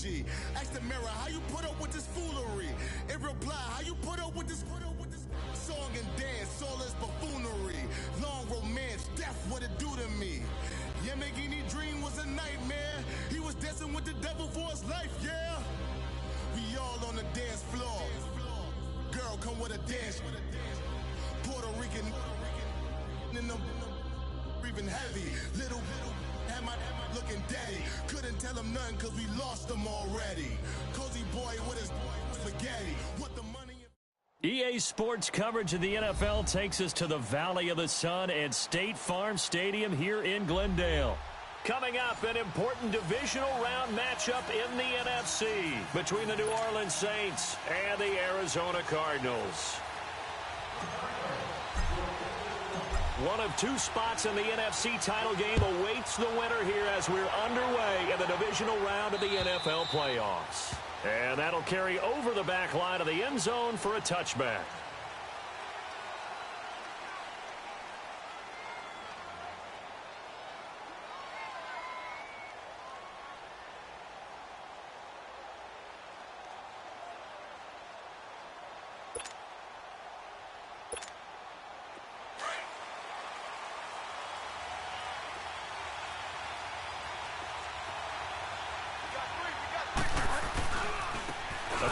G. Ask the mirror, how you put up with this foolery? It reply, how you put up with this song and dance, all this buffoonery. Long romance, death, what it do to me? Yamagini dream was a nightmare. He was dancing with the devil for his life, yeah. We all on the dance floor. Girl, come with a dance. Puerto Rican in the breathing heavy. Little had my looking daddy. Couldn't tell him nothing cause we lost him already. Cozy boy with his spaghetti. What the money? EA Sports coverage of the NFL takes us to the Valley of the Sun at State Farm Stadium here in Glendale. Coming up, an important divisional round matchup in the NFC between the New Orleans Saints and the Arizona Cardinals. One of two spots in the NFC title game awaits the winner here as we're underway in the divisional round of the NFL playoffs. And that'll carry over the back line of the end zone for a touchback.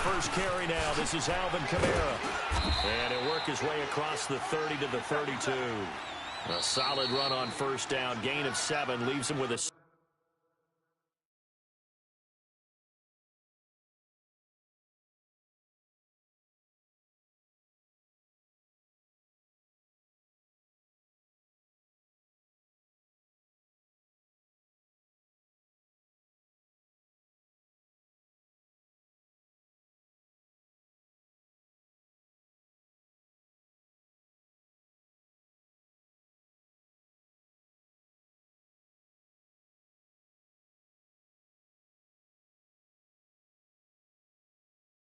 First carry now. This is Alvin Kamara. And he'll work his way across the 30 to the 32. A solid run on first down. Gain of 7 leaves him with a...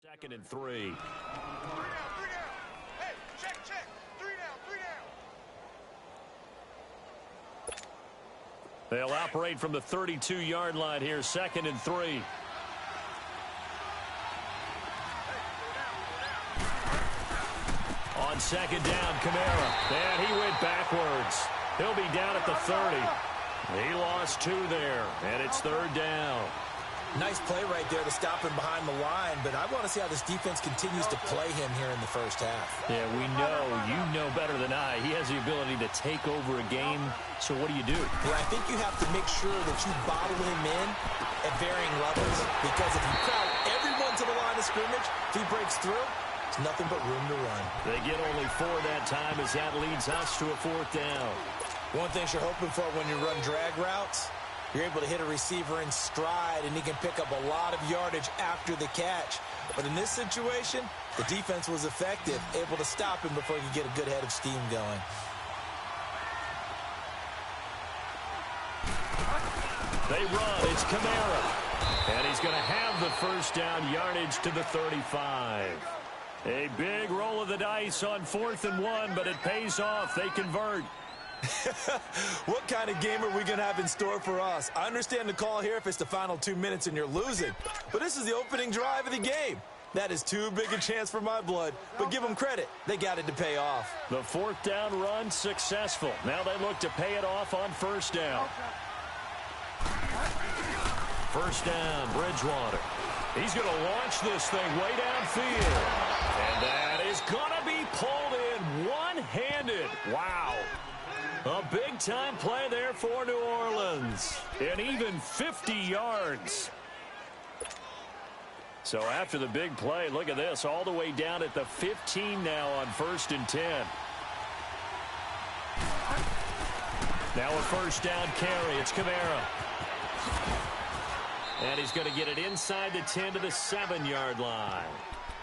Second and 3. 3 down. Hey, check. 3 down. They'll operate from the 32-yard line here. Second and 3. On second down, Kamara. And he went backwards. He'll be down at the 30. He lost 2 there, and it's third down. Nice play right there to stop him behind the line, but I want to see how this defense continues to play him here in the first half. Yeah, we know. You know better than I. He has the ability to take over a game, so what do you do? Yeah, I think you have to make sure that you bottle him in at varying levels, because if you crowd everyone to the line of scrimmage, if he breaks through, there's nothing but room to run. They get only 4 that time as that leads us to a fourth down. One thing you're hoping for when you run drag routes, you're able to hit a receiver in stride, and he can pick up a lot of yardage after the catch. But in this situation, the defense was effective, able to stop him before he could get a good head of steam going. They run. It's Kamara. And he's going to have the first down yardage to the 35. A big roll of the dice on 4th and 1, but it pays off. They convert. What kind of game are we going to have in store for us? I understand the call here if it's the final 2 minutes and you're losing. But this is the opening drive of the game. That is too big a chance for my blood. But give them credit. They got it to pay off. The 4th down run successful. Now they look to pay it off on first down. First down, Bridgewater. He's going to launch this thing way downfield. And that is going to be pulled in one-handed. Wow. A big-time play there for New Orleans. And even 50 yards. So after the big play, look at this. All the way down at the 15 now on 1st and 10. Now a first down carry. It's Kamara. And he's going to get it inside the 10 to the 7-yard line.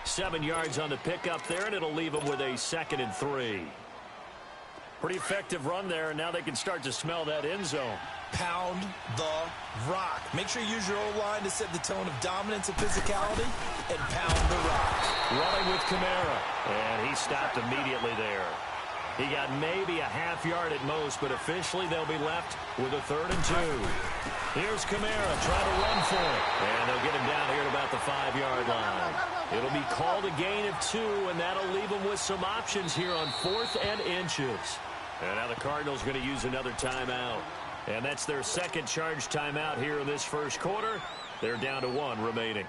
7 yards on the pickup there, and it'll leave him with a 2nd and 3. Pretty effective run there, and now they can start to smell that end zone. Pound the rock. Make sure you use your O-line to set the tone of dominance and physicality, and pound the rock. Running with Kamara, and he stopped immediately there. He got maybe a half yard at most, but officially they'll be left with a 3rd and 2. Here's Kamara trying to run for it, and they'll get him down here 5-yard line. It'll be called a gain of 2, and that'll leave them with some options here on 4th and inches. And now the Cardinals going to use another timeout. And that's their second charge timeout here in this first quarter. They're down to 1 remaining.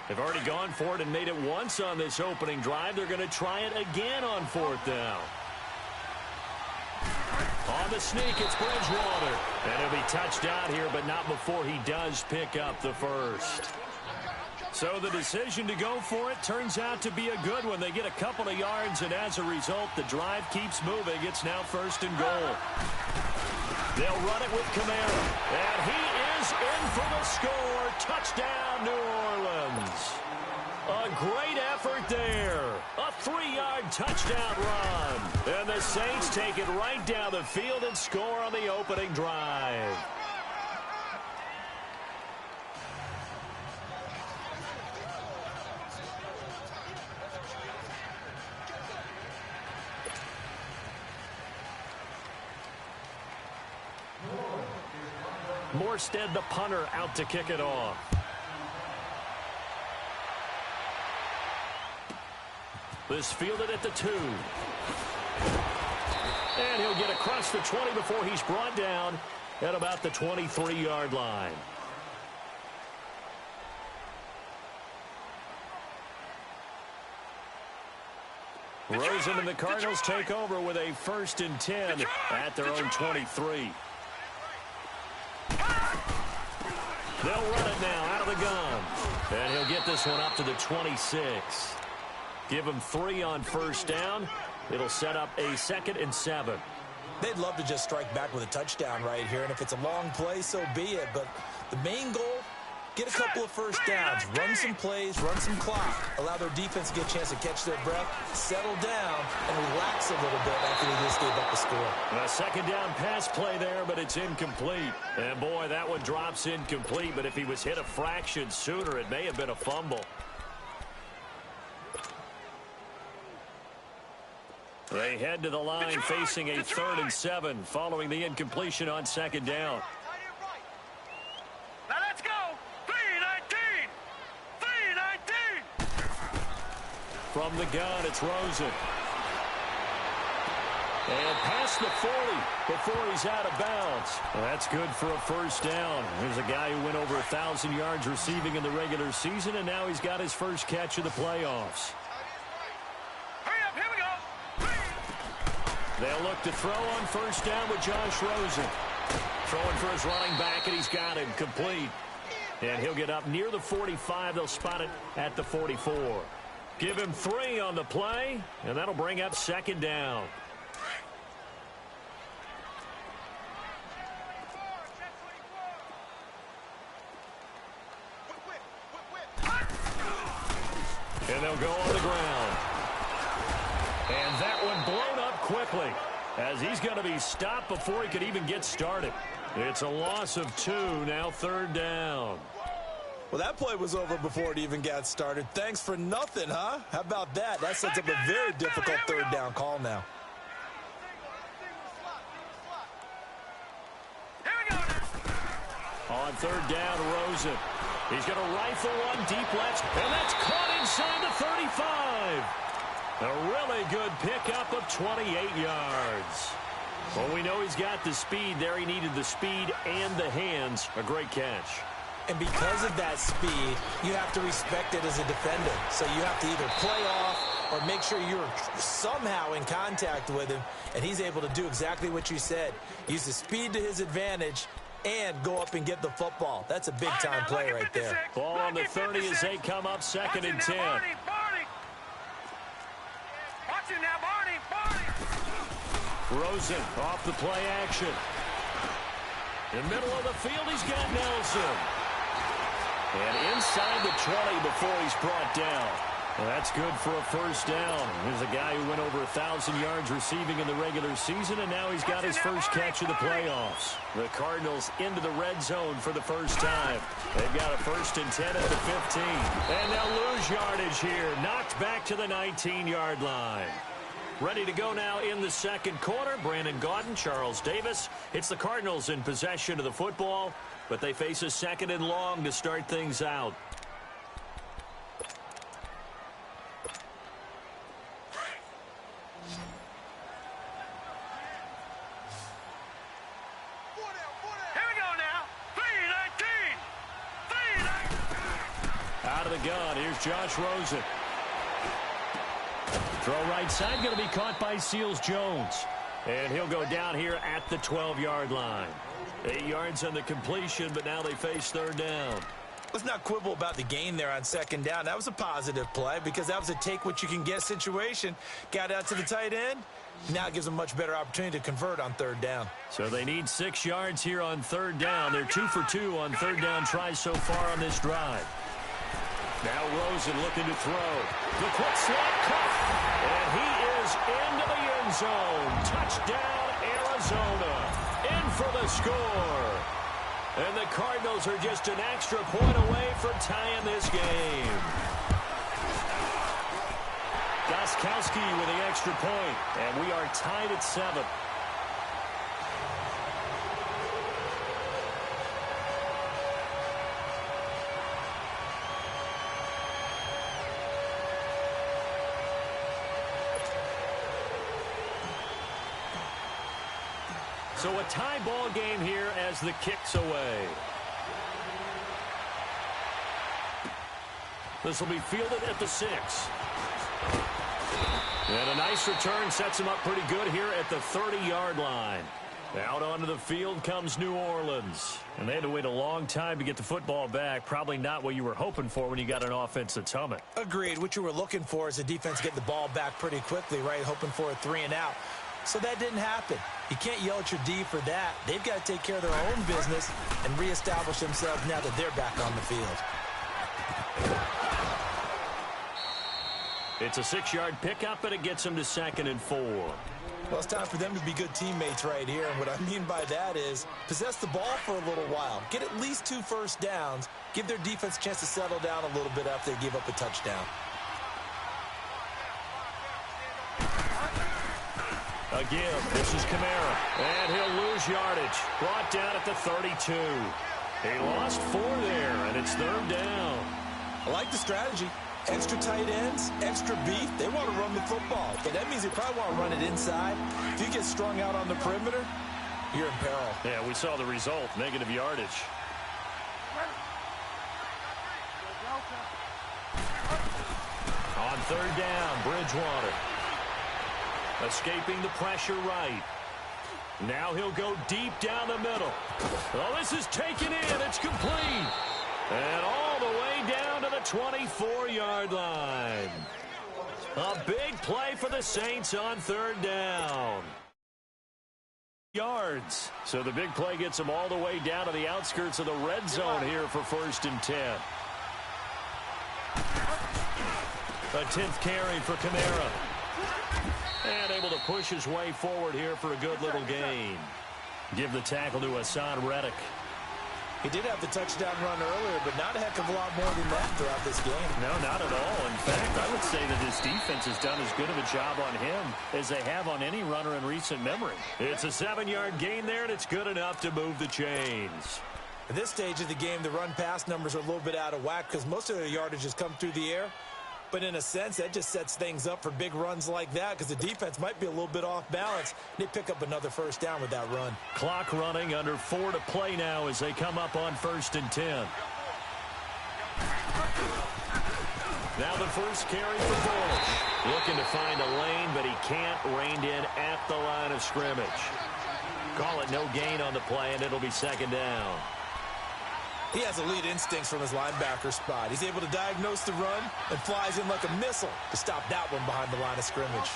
They've already gone for it and made it once on this opening drive. They're going to try it again on 4th down. On the sneak, it's Bridgewater. And he'll be touched out here, but not before he does pick up the first. So the decision to go for it turns out to be a good one. They get a couple of yards, and as a result, the drive keeps moving. It's now 1st and goal. They'll run it with Kamara. And he is in for the score. Touchdown, New Orleans. A great effort there. A 3-yard touchdown run. And the Saints take it right down the field and score on the opening drive. Morstead, the punter, out to kick it off. This fielded at the 2. And he'll get across the 20 before he's brought down at about the 23-yard line. Rosen and the Cardinals take over with a 1st and 10 at their own 23. They'll run it now out of the gun. And he'll get this one up to the 26. Give him 3 on 1st down. It'll set up a 2nd and 7. They'd love to just strike back with a touchdown right here, and if it's a long play, so be it. But the main goal, get a couple of 1st downs, run some plays, run some clock, allow their defense to get a chance to catch their breath, settle down, and relax a little bit after they just gave up the score. A 2nd down pass play there, but it's incomplete. And boy, that one drops incomplete, but if he was hit a fraction sooner, it may have been a fumble. They head to the line facing a 3rd and 7 following the incompletion on 2nd down. Now let's go. 3-19. 3-19. From the gun, it's Rosen. And past the 40 before he's out of bounds. Well, that's good for a 1st down. There's a guy who went over 1,000 yards receiving in the regular season, and now he's got his first catch of the playoffs. They'll look to throw on 1st down with Josh Rosen. Throwing for his running back, and he's got him complete. And he'll get up near the 45. They'll spot it at the 44. Give him 3 on the play, and that'll bring up 2nd down. And they'll go on the ground. And that one blown up quickly as he's going to be stopped before he could even get started. It's a loss of 2, now 3rd down. Well, that play was over before it even got started. Thanks for nothing, huh? How about that? That sets up a very difficult 3rd down call now. On 3rd down, Rosen. He's going to rifle one deep left, and that's caught inside the 35. A really good pickup of 28 yards. Well, we know he's got the speed there. He needed the speed and the hands. A great catch. And because of that speed, you have to respect it as a defender. So you have to either play off or make sure you're somehow in contact with him, and he's able to do exactly what you said. Use the speed to his advantage and go up and get the football. That's a big-time play right there. Ball on the 30 as they come up 2nd and 10. Rosen off the play action. In the middle of the field, he's got Nelson. And inside the 20 before he's brought down. Well, that's good for a 1st down. There's a guy who went over 1,000 yards receiving in the regular season, and now he's got his first catch of the playoffs. The Cardinals into the red zone for the first time. They've got a 1st and 10 at the 15. And they'll lose yardage here. Knocked back to the 19-yard line. Ready to go now in the second quarter. Brandon Gaudin, Charles Davis. It's the Cardinals in possession of the football, but they face a second and long to start things out. Out of the gun, here's Josh Rosen. Throw right side, going to be caught by Seals-Jones. And he'll go down here at the 12-yard line. 8 yards on the completion, but now they face third down. Let's not quibble about the gain there on second down. That was a positive play because that was a take-what-you-can-get situation. Got out to the tight end. Now it gives them a much better opportunity to convert on third down. So they need 6 yards here on third down. They're 2 for 2 on third down tries so far on this drive. Now Rosen looking to throw. The quick slot cut. And he is into the end zone. Touchdown, Arizona. In for the score. And the Cardinals are just an extra point away from tying this game. Gostkowski with the extra point. And we are tied at 7. So a tie ball game here as the kick's away. This will be fielded at the 6. And a nice return sets him up pretty good here at the 30-yard line. Out onto the field comes New Orleans. And they had to wait a long time to get the football back. Probably not what you were hoping for when you got an offense that's humming. Agreed. What you were looking for is the defense getting the ball back pretty quickly, right? Hoping for a 3-and-out. So that didn't happen. You can't yell at your D for that. They've got to take care of their own business and reestablish themselves now that they're back on the field. It's a 6-yard pickup, and it gets them to 2nd and 4. Well, it's time for them to be good teammates right here. And what I mean by that is possess the ball for a little while. Get at least 2 first downs. Give their defense a chance to settle down a little bit after they give up a touchdown. Again, this is Kamara, and he'll lose yardage. Brought down at the 32. He lost 4 there, and it's third down. I like the strategy. Extra tight ends, extra beef. They want to run the football, but that means they probably want to run it inside. If you get strung out on the perimeter, you're in peril. Yeah, we saw the result, negative yardage. On third down, Bridgewater. Escaping the pressure right. Now he'll go deep down the middle. Oh, this is taken in. It's complete. And all the way down to the 24-yard line. A big play for the Saints on third down. Yards. So the big play gets them all the way down to the outskirts of the red zone here for 1st and 10. A 10th carry for Kamara. And able to push his way forward here for a good little gain. Give the tackle to Hassan Reddick. He did have the touchdown run earlier, but not a heck of a lot more than that throughout this game. No, not at all. In fact, I would say that his defense has done as good of a job on him as they have on any runner in recent memory. It's a 7-yard gain there, and it's good enough to move the chains. At this stage of the game, the run-pass numbers are a little bit out of whack because most of their yardage has come through the air. But in a sense, that just sets things up for big runs like that because the defense might be a little bit off balance. They pick up another first down with that run. Clock running, under 4 to play now as they come up on 1st and 10. Now the first carry for Bush. Looking to find a lane, but he can't. Reined in at the line of scrimmage. Call it no gain on the play, and it'll be 2nd down. He has elite instincts from his linebacker spot. He's able to diagnose the run and flies in like a missile to stop that one behind the line of scrimmage.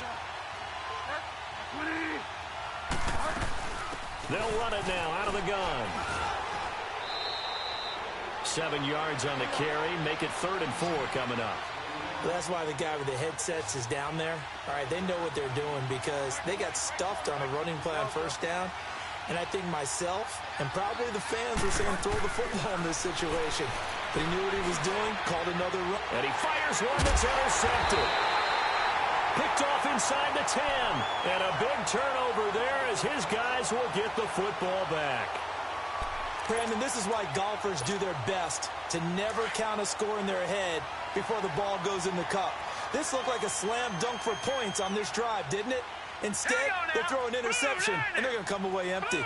They'll run it now out of the gun. 7 yards on the carry. Make it 3rd and 4 coming up. Well, that's why the guy with the headsets is down there. All right, they know what they're doing because they got stuffed on a running play on first down. And I think myself and probably the fans were saying throw the football in this situation. But he knew what he was doing, called another run. And he fires one that's intercepted. Picked off inside the 10. And a big turnover there as his guys will get the football back. Brandon, this is why golfers do their best to never count a score in their head before the ball goes in the cup. This looked like a slam dunk for points on this drive, didn't it? Instead, they throw an interception, and they're going to come away empty.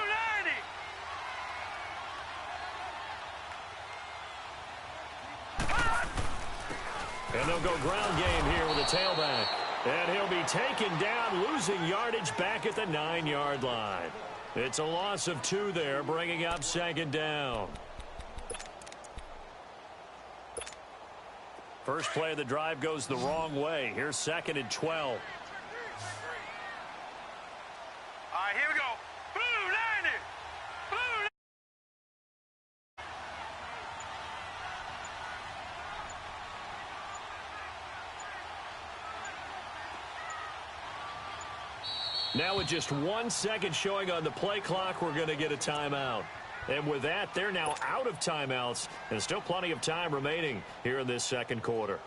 And they'll go ground game here with a tailback. And he'll be taken down, losing yardage back at the 9-yard line. It's a loss of 2 there, bringing up second down. First play of the drive goes the wrong way. Here's 2nd and 12. All right, here we go. Blue 90. Blue 90. Now with just 1 second showing on the play clock, we're going to get a timeout. And with that, they're now out of timeouts. And still plenty of time remaining here in this second quarter.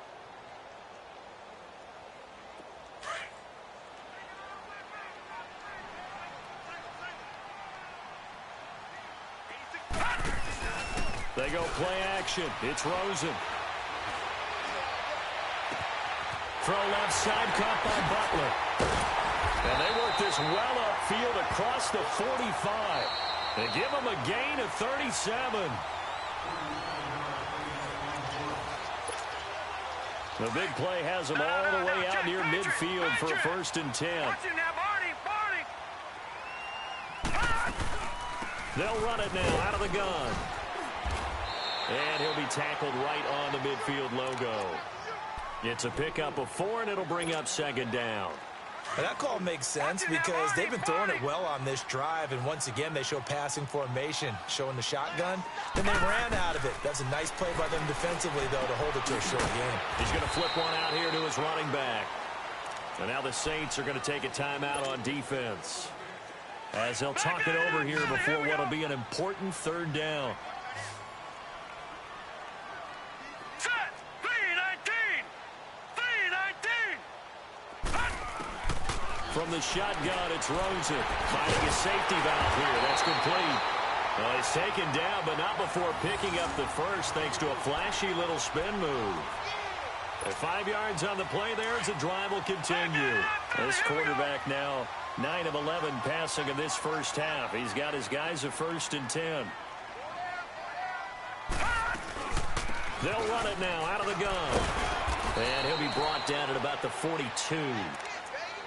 They go play action. It's Rosen. Throw left side, caught by Butler. And they work this well upfield across the 45. They give him a gain of 37. The big play has them all the way out near midfield for a 1st and 10. They'll run it now out of the gun. And he'll be tackled right on the midfield logo. It's a pickup of 4, and it'll bring up second down. Well, that call makes sense because they've been throwing it well on this drive, and once again they show passing formation, showing the shotgun. Then they ran out of it. That's a nice play by them defensively, though, to hold it to a short game. He's going to flip one out here to his running back. And now the Saints are going to take a timeout on defense, as they'll talk it over here before what will be an important 3rd down. From the shotgun, it's Rosen finding a safety valve here. That's complete. Well, he's taken down, but not before picking up the first, thanks to a flashy little spin move. At 5 yards on the play there as the drive will continue. This quarterback now 9 of 11 passing in this first half. He's got his guys a 1st and 10. They'll run it now out of the gun. And he'll be brought down at about the 42.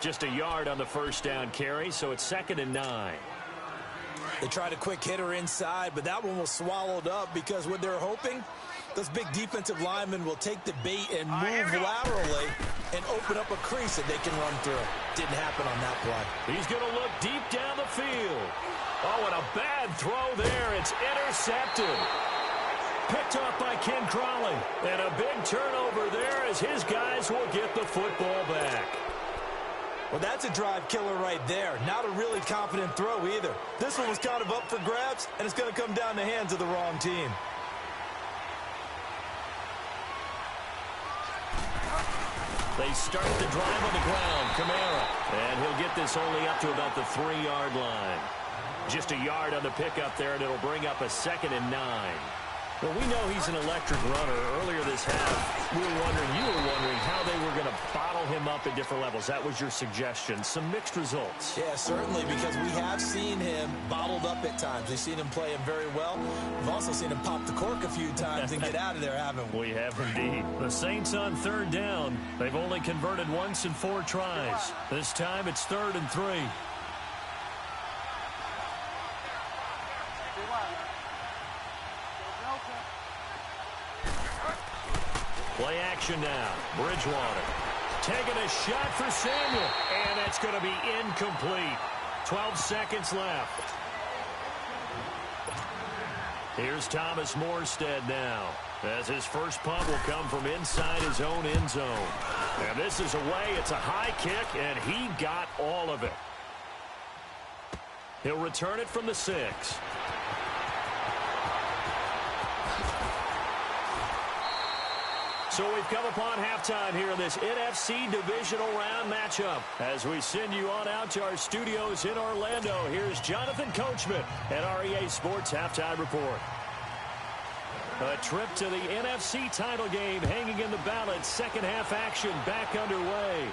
Just a yard on the 1st down carry, so it's 2nd and 9. They tried a quick hitter inside, but that one was swallowed up because what they're hoping, those big defensive linemen will take the bait and move laterally and open up a crease that they can run through. Didn't happen on that play. He's going to look deep down the field. Oh, and a bad throw there. It's intercepted. Picked off by Ken Crawley. And a big turnover there as his guys will get the football back. Well, that's a drive killer right there. Not a really confident throw either. This one was kind of up for grabs, and it's going to come down the hands of the wrong team. They start the drive on the ground. Kamara. And he'll get this only up to about the 3-yard line. Just a yard on the pickup there, and it'll bring up a 2nd and 9. Well, we know he's an electric runner. Earlier this half, you were wondering how they were going to bottle him up at different levels. That was your suggestion. Some mixed results. Yeah, certainly, because we have seen him bottled up at times. We've seen him play him very well. We've also seen him pop the cork a few times and get out of there, haven't we? We have indeed. The Saints on 3rd down. They've only converted once in 4 tries. This time it's 3rd and 3. Play action now. Bridgewater taking a shot for Samuel, and that's going to be incomplete. 12 seconds left. Here's Thomas Morstead now, as his first punt will come from inside his own end zone. And this is away. It's a high kick, and he got all of it. He'll return it from the 6. So we've come upon halftime here in this NFC divisional round matchup. As we send you on out to our studios in Orlando, here's Jonathan Coachman at REA Sports Halftime Report. A trip to the NFC title game hanging in the balance. Second half action back underway.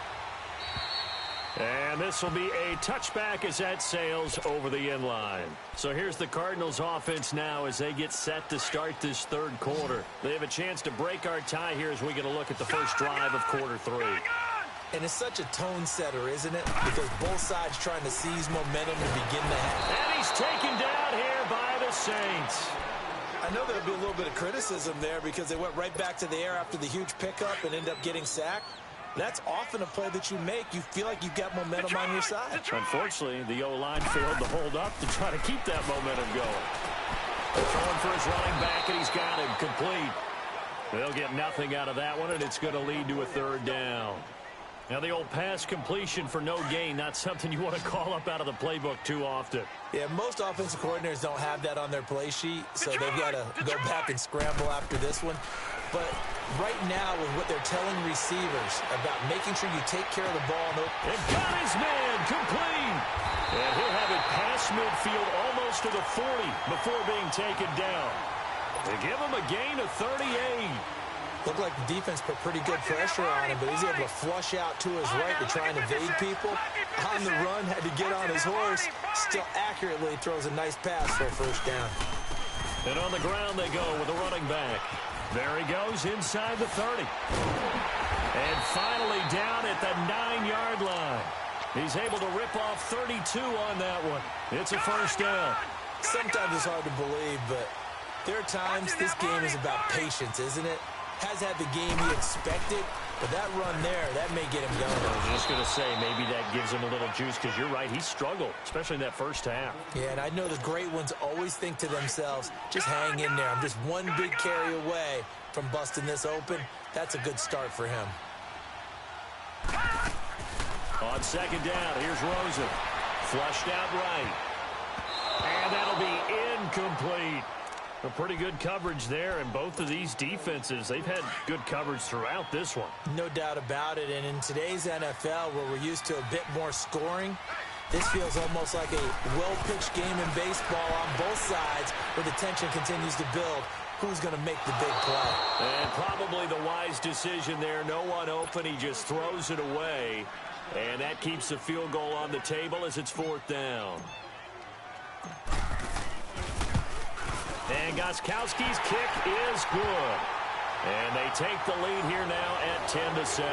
And this will be a touchback as that sails over the end line. So here's the Cardinals offense now as they get set to start this third quarter. They have a chance to break our tie here as we get a look at the first drive of quarter three. And it's such a tone setter, isn't it? Because both sides trying to seize momentum to begin the half. And he's taken down here by the Saints. I know there'll be a little bit of criticism there because they went right back to the air after the huge pickup and ended up getting sacked. That's often a play that you make. You feel like you've got momentum on your side. Unfortunately, the O-line failed to hold up to try to keep that momentum going. Throwing for his running back, and he's got him complete. They'll get nothing out of that one, and it's going to lead to a third down. Now, the old pass completion for no gain, not something you want to call up out of the playbook too often. Yeah, most offensive coordinators don't have that on their play sheet, so they've got to go back and scramble after this one. But right now, with what they're telling receivers about making sure you take care of the ball. And got his man complete. And he'll have it past midfield almost to the 40 before being taken down. They give him a gain of 38. Looked like the defense put pretty good pressure on him, but he's able to flush out to his right to try and evade people. On the run, had to get on his horse. Still accurately throws a nice pass for a first down. And on the ground they go with a running back. There he goes inside the 30. And finally down at the 9-yard line. He's able to rip off 32 on that one. It's a first down. Sometimes it's hard to believe, but there are times this game is about patience, isn't it? Has had the game he expected, but that run there, that may get him going. I was just going to say, maybe that gives him a little juice, because you're right, he struggled, especially in that first half. Yeah, and I know the great ones always think to themselves, just hang in there. I'm just one big carry away from busting this open. That's a good start for him. On second down, here's Rosen. Flushed out right. And that'll be incomplete. A pretty good coverage there, and both of these defenses, they've had good coverage throughout this one. No doubt about it, and in today's NFL, where we're used to a bit more scoring, this feels almost like a well-pitched game in baseball on both sides, where the tension continues to build. Who's going to make the big play? And probably the wise decision there. No one open, he just throws it away, and that keeps the field goal on the table as it's fourth down. And Gostkowski's kick is good. And they take the lead here now at 10-7.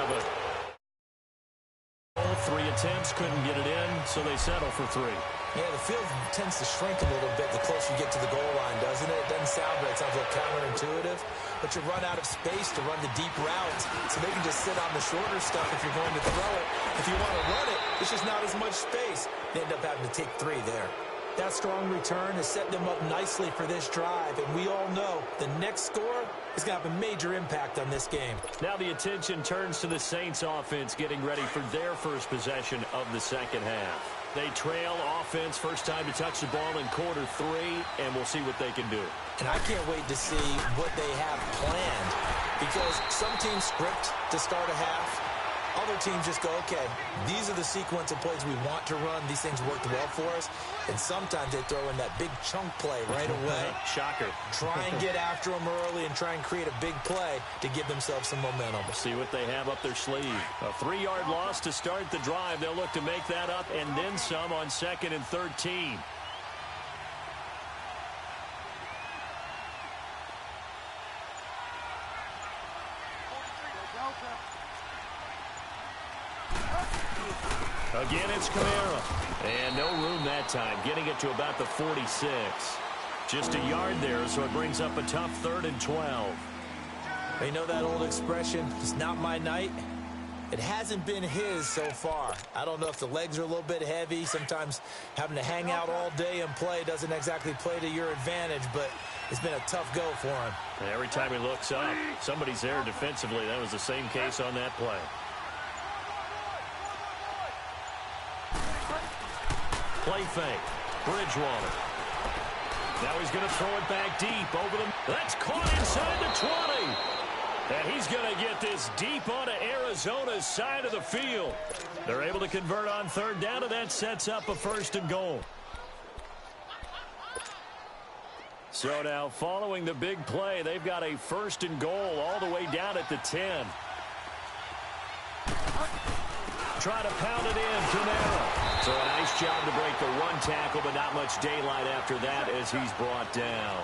All three attempts couldn't get it in, so they settle for three. Yeah, the field tends to shrink a little bit the closer you get to the goal line, doesn't it? It doesn't sound right. It sounds a little counterintuitive. But you run out of space to run the deep routes, so they can just sit on the shorter stuff if you're going to throw it. If you want to run it, it's just not as much space. They end up having to take three there. That strong return has set them up nicely for this drive, and we all know the next score is going to have a major impact on this game. Now the attention turns to the Saints offense getting ready for their first possession of the second half. They trail offense, first time to touch the ball in quarter three, and we'll see what they can do. And I can't wait to see what they have planned, because some teams script to start a half. Other teams just go, okay, these are the sequence of plays we want to run. These things worked well for us. And sometimes they throw in that big chunk play right away. Shocker. Try and get after them early and try and create a big play to give themselves some momentum. See what they have up their sleeve. A 3-yard loss to start the drive. They'll look to make that up and then some on 2nd and 13. Again, it's Kamara. And no room that time, getting it to about the 46. Just a yard there, so it brings up a tough 3rd and 12. You know that old expression, it's not my night? It hasn't been his so far. I don't know if the legs are a little bit heavy. Sometimes having to hang out all day and play doesn't exactly play to your advantage, but it's been a tough go for him. And every time he looks up, somebody's there defensively. That was the same case on that play. Play fake. Bridgewater. Now he's going to throw it back deep over them. That's caught inside the 20. And he's going to get this deep onto Arizona's side of the field. They're able to convert on third down, and that sets up a 1st and goal. So now, following the big play, they've got a 1st and goal all the way down at the 10. Try to pound it in, Camara. So a nice job to break the one tackle, but not much daylight after that as he's brought down.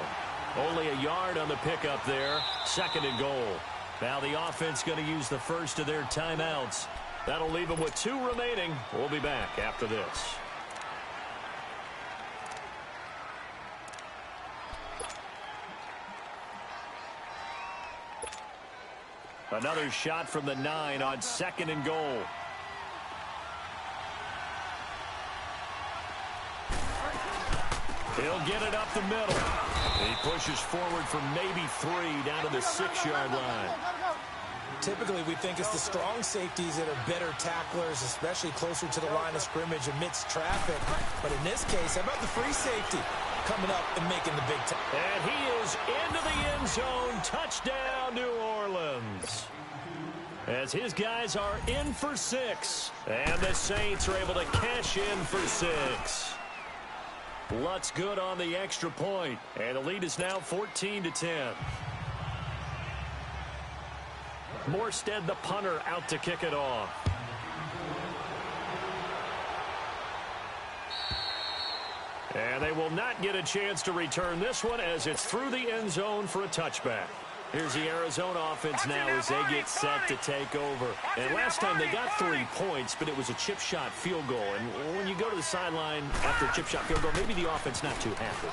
Only a yard on the pickup there. 2nd and goal. Now the offense going to use the first of their timeouts. That'll leave them with 2 remaining. We'll be back after this. Another shot from the 9 on 2nd and goal. He'll get it up the middle. He pushes forward for maybe 3 down to the 6-yard line. Typically, we think it's the strong safeties that are better tacklers, especially closer to the line of scrimmage amidst traffic. But in this case, how about the free safety coming up and making the big tackle? And he is into the end zone. Touchdown, New Orleans. As his guys are in for 6. And the Saints are able to cash in for 6. Lutz good on the extra point. And the lead is now 14-10. Morstead, the punter, out to kick it off. And they will not get a chance to return this one as it's through the end zone for a touchback. Here's the Arizona offense now as they get set to take over. And last time they got 3 points, but it was a chip shot field goal. And when you go to the sideline after a chip shot field goal, maybe the offense not too happy.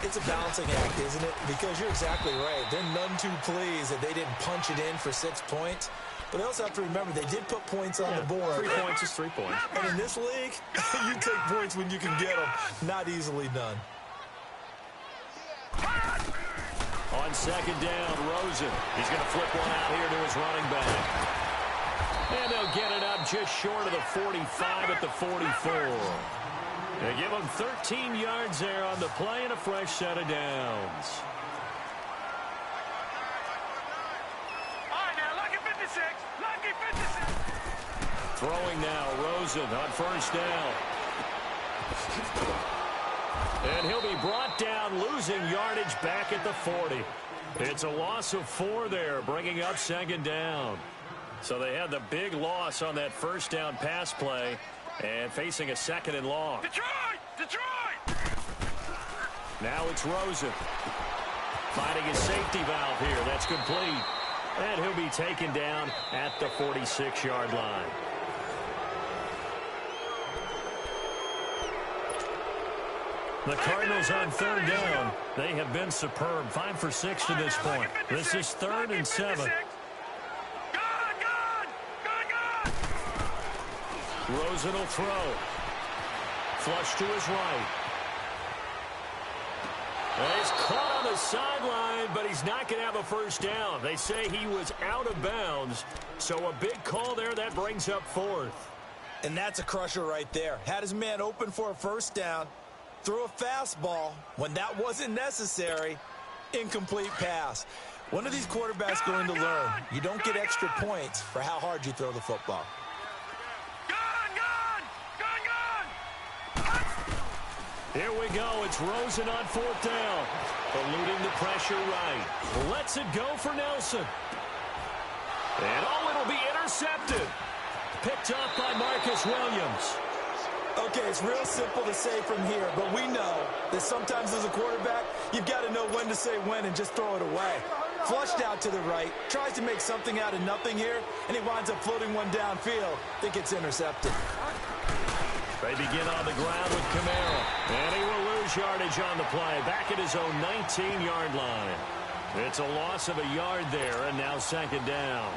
It's a balancing act, isn't it? Because you're exactly right. They're none too pleased that they didn't punch it in for 6 points. But they also have to remember they did put points on the board. 3 points is 3 points. And in this league, you take points when you can get them. Not easily done. On 2nd down, Rosen. He's going to flip one out here to his running back. And they'll get it up just short of the 45 at the 44. They give him 13 yards there on the play and a fresh set of downs. All right, now, lucky 56. Lucky 56. Throwing now, Rosen on 1st down. And he'll be brought down, losing yardage back at the 40. It's a loss of 4 there, bringing up 2nd down. So they had the big loss on that 1st down pass play and facing a 2nd and long. Detroit! Detroit! Now it's Rosen. Finding his safety valve here. That's complete. And he'll be taken down at the 46-yard line. The Cardinals on 3rd down. They have been superb. 5 for 6 to this point. This is 3rd and 7. Rosen will throw. Flush to his right. And he's caught on the sideline, but he's not going to have a 1st down. They say he was out of bounds. So a big call there. That brings up 4th. And that's a crusher right there. Had his man open for a 1st down. Threw a fastball when that wasn't necessary. Incomplete pass. When are these quarterbacks going to learn? You don't get extra points for how hard you throw the football. Here we go. It's Rosen on 4th down. Eluding the pressure right. Lets it go for Nelson. And it'll be intercepted. Picked up by Marcus Williams. Okay, it's real simple to say from here, but we know that sometimes as a quarterback, you've got to know when to say when and just throw it away. Flushed out to the right, tries to make something out of nothing here, and he winds up floating one downfield. I think it's intercepted. They begin on the ground with Camara, and he will lose yardage on the play, back at his own 19-yard line. It's a loss of a yard there, and now 2nd down.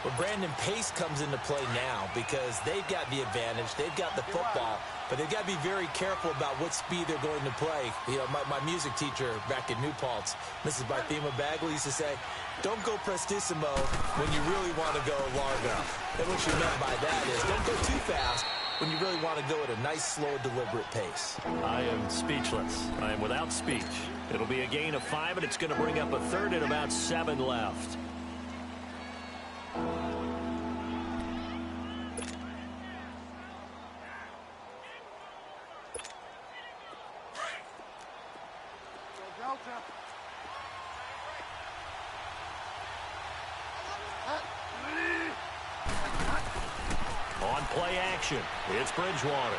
Well, Brandon, pace comes into play now because they've got the advantage. They've got the football, but they've got to be very careful about what speed they're going to play. You know, my music teacher back in New Paltz, Mrs. Bythema Bagley, used to say, don't go prestissimo when you really want to go largo. And what she meant by that is don't go too fast when you really want to go at a nice, slow, deliberate pace. I am speechless. I am without speech. It'll be a gain of 5, and it's going to bring up a 3rd and about 7 left. On play action, it's Bridgewater.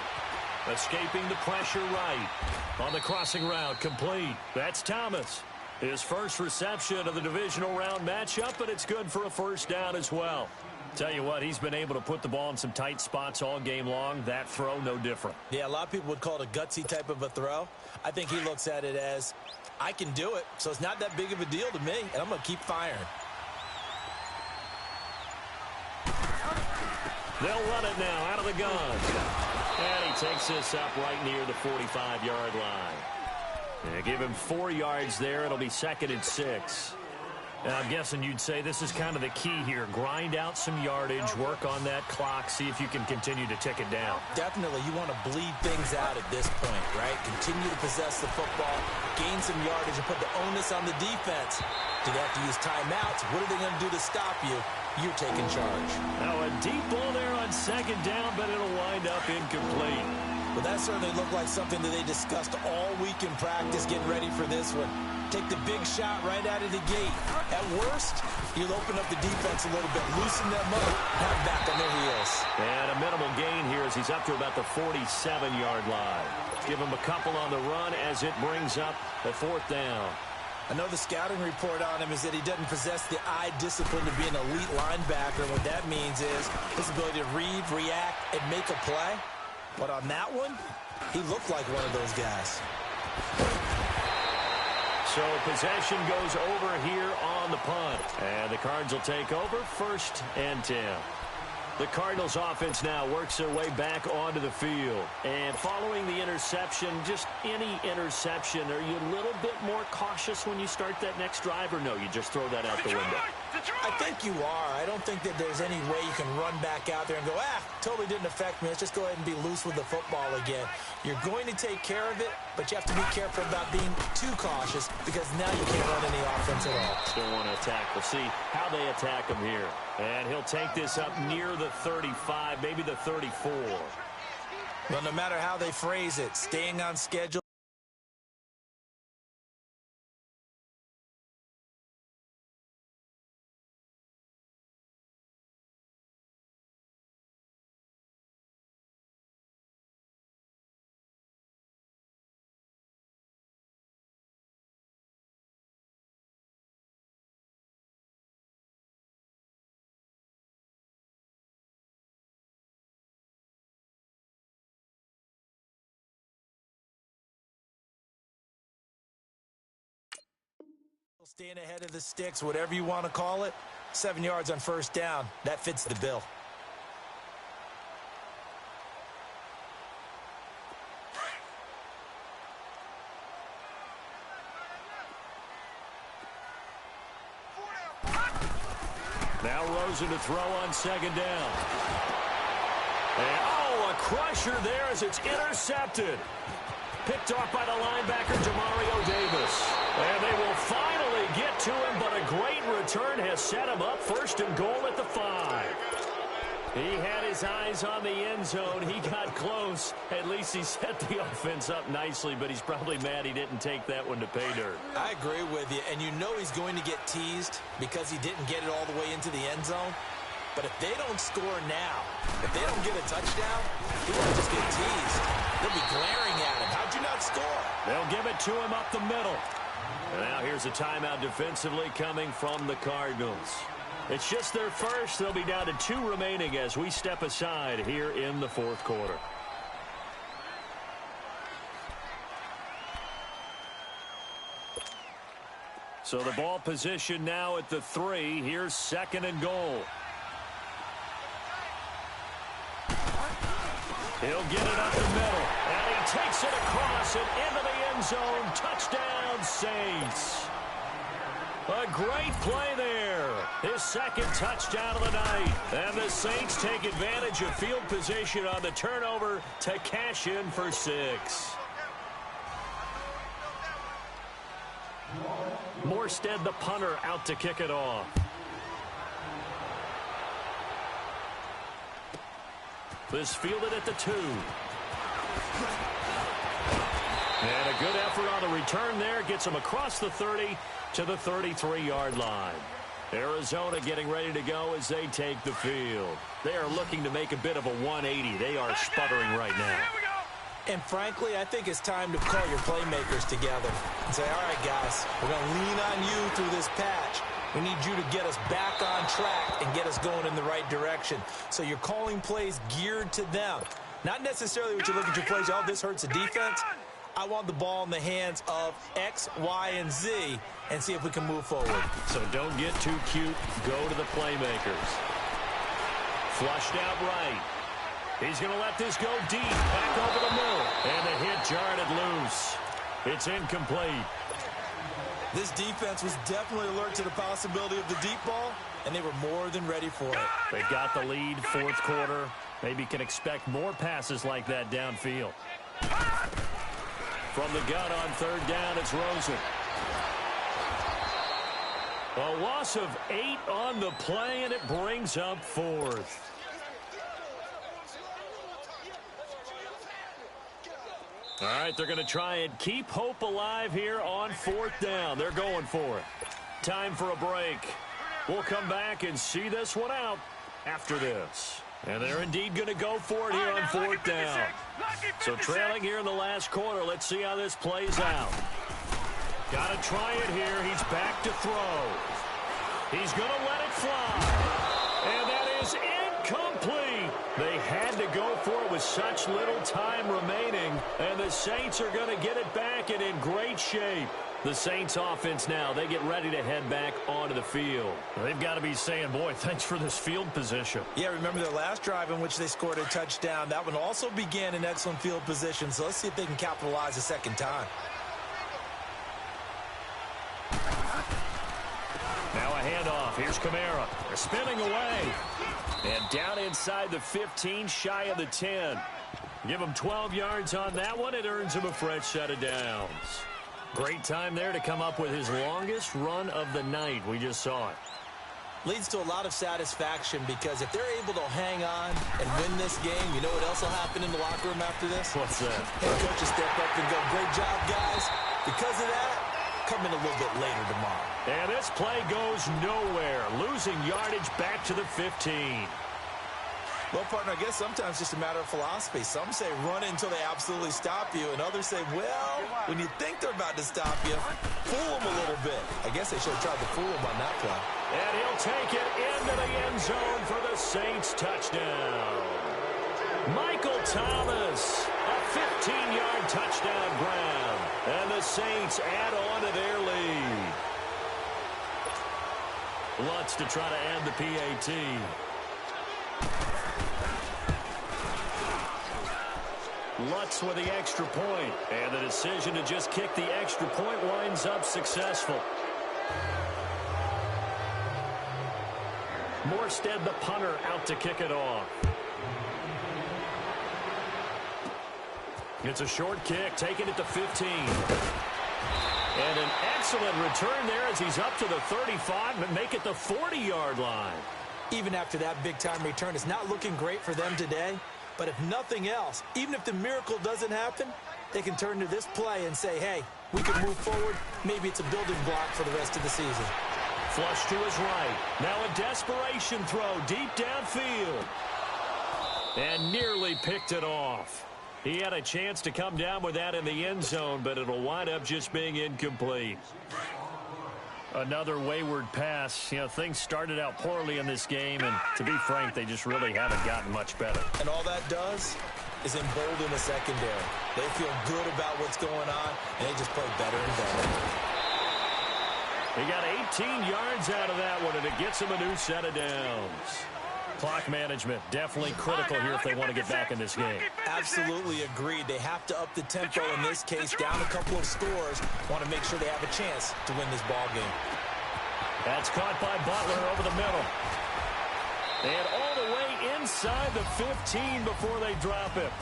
Escaping the pressure right. On the crossing route, complete. That's Thomas. His first reception of the divisional round matchup, and it's good for a first down as well. Tell you what, he's been able to put the ball in some tight spots all game long. That throw, no different. Yeah, a lot of people would call it a gutsy type of a throw. I think he looks at it as, I can do it, so it's not that big of a deal to me, and I'm going to keep firing. They'll run it now out of the gun. And he takes this up right near the 45-yard line. Give him 4 yards there. It'll be 2nd and 6. And I'm guessing you'd say this is kind of the key here. Grind out some yardage, work on that clock, see if you can continue to tick it down. Definitely. You want to bleed things out at this point, right? Continue to possess the football, gain some yardage, and put the onus on the defense. Do they have to use timeouts? What are they going to do to stop you? You're taking charge. Now a deep ball there on 2nd down, but it'll wind up incomplete. Well, that certainly looked like something that they discussed all week in practice, getting ready for this one. Take the big shot right out of the gate. At worst, you'll open up the defense a little bit, loosen them up, have back on their heels. And a minimal gain here as he's up to about the 47-yard line. Give him a couple on the run as it brings up the 4th down. I know the scouting report on him is that he doesn't possess the eye discipline to be an elite linebacker. What that means is his ability to read, react, and make a play. But on that one, he looked like one of those guys. So possession goes over here on the punt. And the Cards will take over 1st and 10. The Cardinals offense now works their way back onto the field. And following the interception, just any interception, are you a little bit more cautious when you start that next drive, or no, you just throw that out the window? I think you are. I don't think that there's any way you can run back out there and go, totally didn't affect me. Let's just go ahead and be loose with the football again. You're going to take care of it, but you have to be careful about being too cautious because now you can't run any offense at all. Still want to attack. We'll see how they attack him here. And he'll take this up near the 35, maybe the 34. Well, no matter how they phrase it, staying on schedule. Staying ahead of the sticks, whatever you want to call it. 7 yards on 1st down. That fits the bill. Now Rosen to throw on 2nd down. And, a crusher there as it's intercepted. Picked off by the linebacker, Demario Davis. And they will finally get to him, but a great return has set him up 1st and goal at the 5. He had his eyes on the end zone. He got close. At least he set the offense up nicely, but he's probably mad he didn't take that one to pay dirt. I agree with you, and you know he's going to get teased because he didn't get it all the way into the end zone. But if they don't score now, if they don't get a touchdown, he won't just get teased. They'll be glaring at him. How'd you not score? They'll give it to him up the middle. And now here's a timeout defensively coming from the Cardinals. It's just their first. They'll be down to 2 remaining as we step aside here in the 4th quarter. So the ball position now at the 3. Here's 2nd and goal. He'll get it up the middle, and he takes it across and into the end zone. Touchdown, Saints. A great play there. His 2nd touchdown of the night. And the Saints take advantage of field position on the turnover to cash in for 6. Morstead, the punter, out to kick it off. This fielded at the 2. And a good effort on the return there. Gets him across the 30 to the 33-yard line. Arizona getting ready to go as they take the field. They are looking to make a bit of a 180. They are sputtering right now. And frankly, I think it's time to call your playmakers together and say, all right, guys, we're going to lean on you through this patch. We need you to get us back on track and get us going in the right direction. So you're calling plays geared to them. Not necessarily what you look at your plays, oh, this hurts the defense. I want the ball in the hands of X, Y, and Z and see if we can move forward. So don't get too cute. Go to the playmakers. Flushed out right. He's going to let this go deep. Back over the middle. And the hit jarred it loose. It's incomplete. This defense was definitely alert to the possibility of the deep ball, and they were more than ready for it. They've got the lead, fourth quarter. Maybe can expect more passes like that downfield. From the gun on third down, it's Rosen. A loss of 8 on the play, and it brings up fourth. All right, they're going to try and keep hope alive here on fourth down. They're going for it. Time for a break. We'll come back and see this one out after this. And they're indeed going to go for it here on fourth down. So trailing here in the last quarter. Let's see how this plays out. Got to try it here. He's back to throw. He's going to let it fly. And that is incomplete. They had to go for it with such little time remaining. And the Saints are going to get it back and in great shape. The Saints offense now, they get ready to head back onto the field. They've got to be saying, boy, thanks for this field position. Yeah, remember their last drive in which they scored a touchdown. That one also began in excellent field position, so let's see if they can capitalize a second time. Now a handoff. Here's Kamara. They're spinning away. And down inside the 15, shy of the 10. Give him 12 yards on that one. It earns him a fresh set of downs. Great time there to come up with his longest run of the night. We just saw it. Leads to a lot of satisfaction because if they're able to hang on and win this game, you know what else will happen in the locker room after this? What's that? Head coach will step up and go, great job, guys. Because of that, come in a little bit later tomorrow. And this play goes nowhere. Losing yardage back to the 15. Well, partner, I guess sometimes it's just a matter of philosophy. Some say run until they absolutely stop you, and others say, well, when you think they're about to stop you, fool them a little bit. I guess they should have tried to fool them on that play. And he'll take it into the end zone for the Saints touchdown. Michael Thomas, a 15-yard touchdown grab, and the Saints add on to their lead. Lutz to try to add the PAT. Lutz with the extra point, and the decision to just kick the extra point winds up successful. Morstead, the punter, out to kick it off. It's a short kick, taking it to 15. And an excellent return there as he's up to the 35 and make it the 40-yard line. Even after that big-time return, it's not looking great for them today. But if nothing else, even if the miracle doesn't happen, they can turn to this play and say, hey, we can move forward. Maybe it's a building block for the rest of the season. Flush to his right. Now a desperation throw deep downfield. And nearly picked it off. He had a chance to come down with that in the end zone, but it'll wind up just being incomplete. Another wayward pass. You know, things started out poorly in this game, and to be frank, they just really haven't gotten much better. And all that does is embolden the secondary. They feel good about what's going on, and they just play better and better. He got 18 yards out of that one, and it gets him a new set of downs. Clock management definitely critical here if they want to get back in this game. Absolutely agreed. They have to up the tempo in this case, down a couple of scores. Want to make sure they have a chance to win this ball game. That's caught by Butler over the middle. And all the way inside the 15 before they drop it.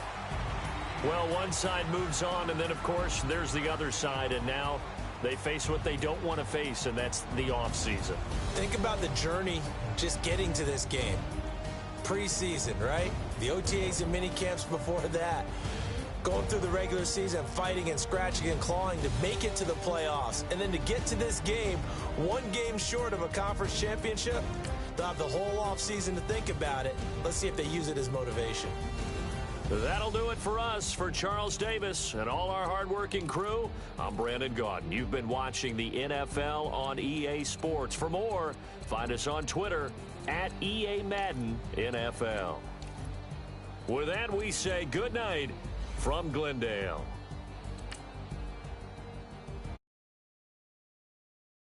Well, one side moves on, and then, of course, there's the other side, and now they face what they don't want to face, and that's the offseason. Think about the journey just getting to this game. preseason, right? The OTAs and mini camps before that. Going through the regular season, fighting and scratching and clawing to make it to the playoffs. And then to get to this game, one game short of a conference championship, they'll have the whole offseason to think about it. Let's see if they use it as motivation. That'll do it for us. For Charles Davis and all our hardworking crew, I'm Brandon Gaudin. You've been watching the NFL on EA Sports. For more, find us on Twitter at EA Madden NFL. With that, we say good night from Glendale.